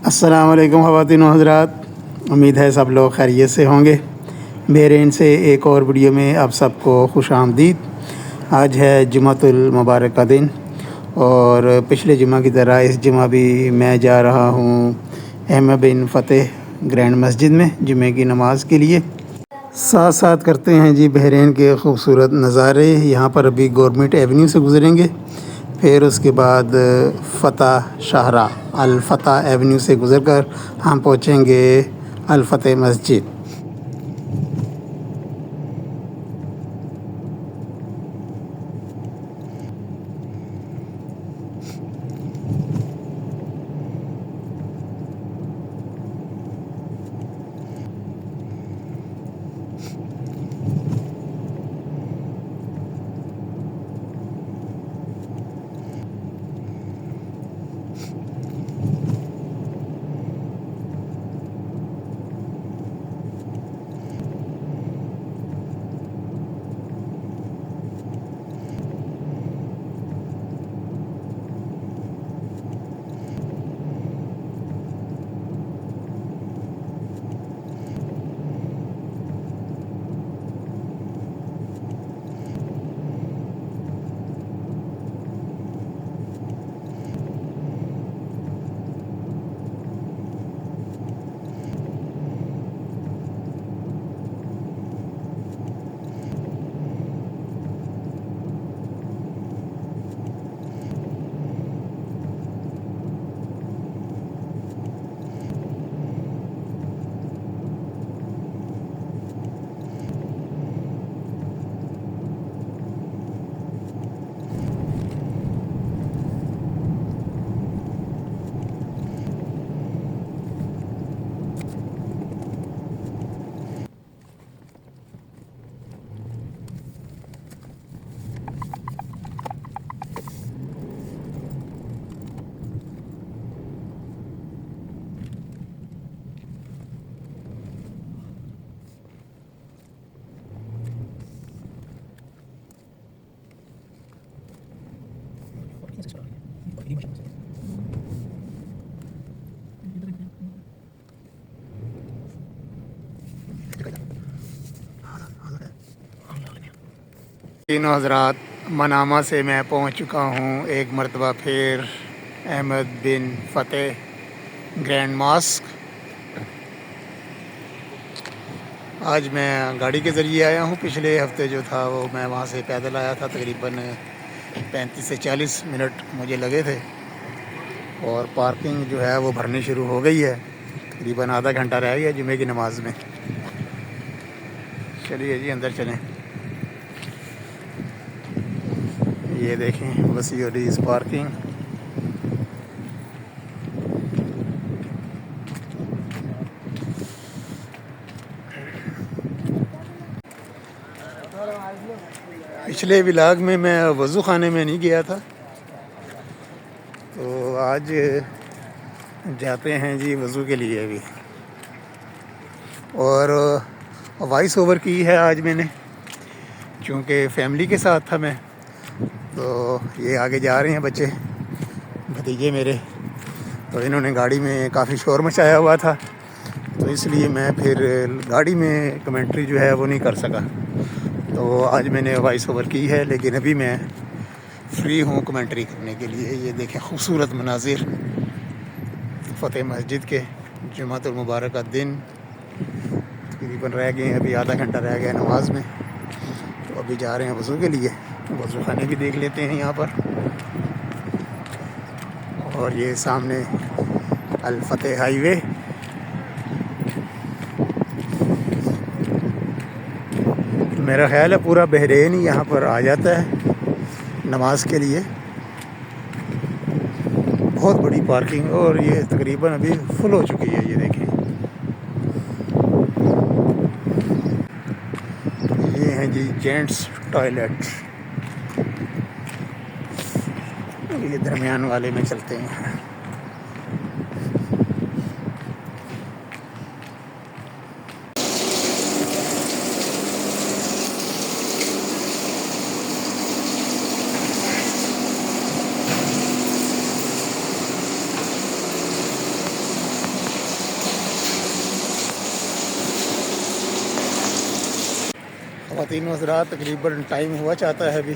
अस्सलाम वालेकुम ख़वातीन व हज़रात, उम्मीद है सब लोग खैरियत से होंगे। बहरीन से एक और वीडियो में आप सबको खुश आमदीद। आज है जुमातुल मुबारक का दिन और पिछले जुमा की तरह इस जुमा भी मैं जा रहा हूँ अहमद बिन फ़तेह ग्रैंड मस्जिद में जुमे की नमाज़ के लिए। साथ साथ करते हैं जी बहरीन के खूबसूरत नज़ारे। यहाँ पर अभी गवर्नमेंट एवेन्यू से गुज़रेंगे, फिर उसके बाद फ़तह शाहरा अल फ़तह एवेन्यू से गुज़रकर हम पहुँचेंगे अल फ़तेह मस्जिद। तीनों हज़रात, मनामा से मैं पहुंच चुका हूं एक मरतबा फिर अहमद बिन फ़तेह ग्रैंड मॉस्क। आज मैं गाड़ी के ज़रिए आया हूं। पिछले हफ्ते जो था वो मैं वहां से पैदल आया था। तकरीबन 35 से 40 मिनट मुझे लगे थे और पार्किंग जो है वो भरनी शुरू हो गई है। तकरीबन आधा घंटा रह गया जुमे की नमाज़ में। चलिए जी अंदर चलें। ये देखें वसी और इस पार्किंग। पिछले व्लॉग में मैं वज़ू खाने में नहीं गया था, तो आज जाते हैं जी वज़ू के लिए भी। और वॉइस ओवर की है आज मैंने, क्योंकि फैमिली के साथ था मैं। तो ये आगे जा रहे हैं बच्चे भतीजे मेरे, तो इन्होंने गाड़ी में काफ़ी शोर मचाया हुआ था, तो इसलिए मैं फिर गाड़ी में कमेंट्री जो है वो नहीं कर सका। तो आज मैंने वॉइस ओवर की है, लेकिन अभी मैं फ्री हूँ कमेंट्री करने के लिए। ये देखें खूबसूरत मनाजिर फ़तेह मस्जिद के। जुमातुल मुबारक का दिन तकरीबन रह गए हैं, अभी आधा घंटा रह गया नमाज में। तो अभी जा रहे हैं वज़ू के लिए। वज़ू खाने भी देख लेते हैं यहाँ पर। और ये सामने अल फ़तेह हाईवे। मेरा ख़्याल है पूरा बहरीन ही यहाँ पर आ जाता है नमाज के लिए। बहुत बड़ी पार्किंग, और ये तकरीबन अभी फुल हो चुकी है। ये देखें, ये हैं जी जेंट्स टॉयलेट। ये दरमियान वाले में चलते हैं। ख़वातीन व हज़रात, तकरीबन टाइम हुआ चाहता है अभी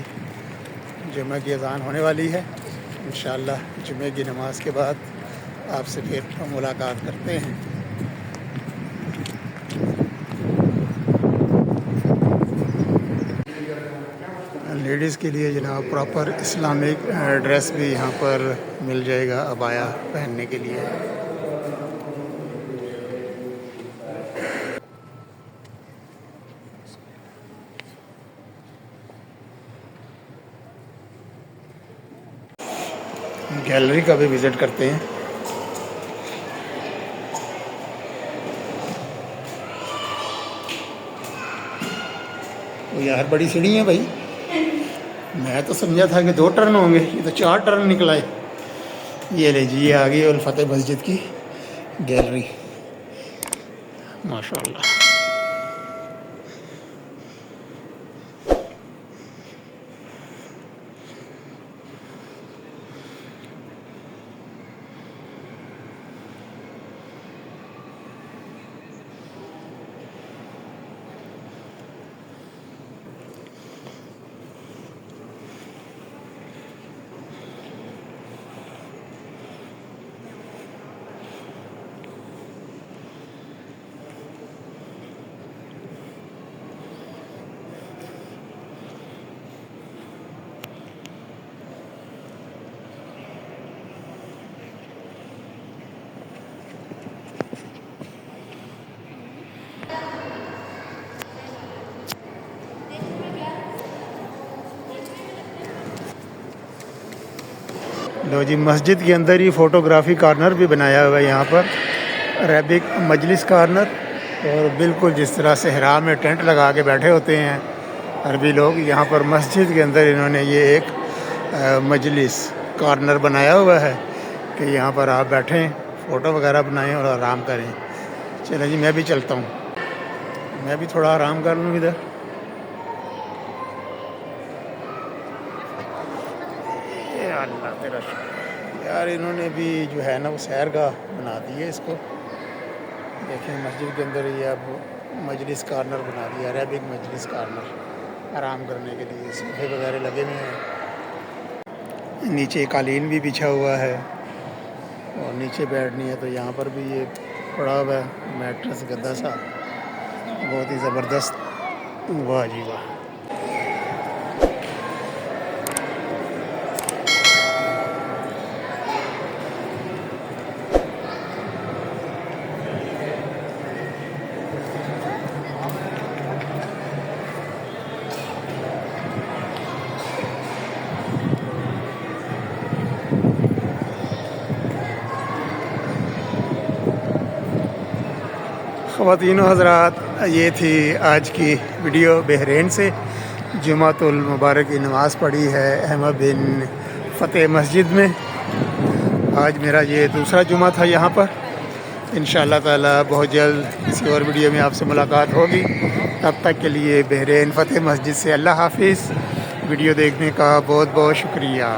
जुमे की अज़ान होने वाली है। इंशाअल्लाह जुमे की नमाज के बाद आपसे फिर मुलाकात करते हैं। लेडीज़ के लिए जनाब प्रॉपर इस्लामिक ड्रेस भी यहाँ पर मिल जाएगा, अबाया पहनने के लिए। गैलरी का भी विज़िट करते हैं। तो यार बड़ी सीढ़ी है भाई, मैं तो समझा था कि 2 टर्न होंगे, ये तो 4 टर्न निकलाए। ये ले जी, ये आ गई अल फतेह मस्जिद की गैलरी, माशाल्लाह। लो जी, मस्जिद के अंदर ही फ़ोटोग्राफ़ी कॉर्नर भी बनाया हुआ है यहाँ पर, अरबिक मजलिस कॉर्नर। और बिल्कुल जिस तरह से हिराम में टेंट लगा के बैठे होते हैं अरबी लोग, यहाँ पर मस्जिद के अंदर इन्होंने ये एक मजलिस कॉर्नर बनाया हुआ है कि यहाँ पर आप बैठें, फ़ोटो वगैरह बनाएं और आराम करें। चलो जी, मैं भी चलता हूँ, मैं भी थोड़ा आराम कर लूँ इधर। अल्लाह तेरा शुक्र यार, इन्होंने भी जो है ना वो सैरगाह बना दी है इसको। देखें मस्जिद के अंदर ये अब मजलिस कॉर्नर बना दिया, अरबिक मजलिस कॉर्नर, आराम करने के लिए सोफे वगैरह लगे हुए हैं। नीचे कालीन भी बिछा हुआ है और नीचे बैठनी है तो यहाँ पर भी ये पड़ा हुआ है मैट्रेस, गद्दा सा, बहुत ही ज़बरदस्त। वाह जी वाह। ख़वातीन व हज़रात, ये थी आज की वीडियो बहरीन से। जुमातुल मुबारक की नमाज़ पढ़ी है अहमद बिन फ़तेह मस्जिद में। आज मेरा ये दूसरा जुमा था यहाँ पर। इंशाअल्लाह ताला बहुत जल्द किसी और वीडियो में आपसे मुलाकात होगी। तब तक के लिए बहरीन फ़तेह मस्जिद से अल्लाह हाफ़िज़। वीडियो देखने का बहुत बहुत शुक्रिया।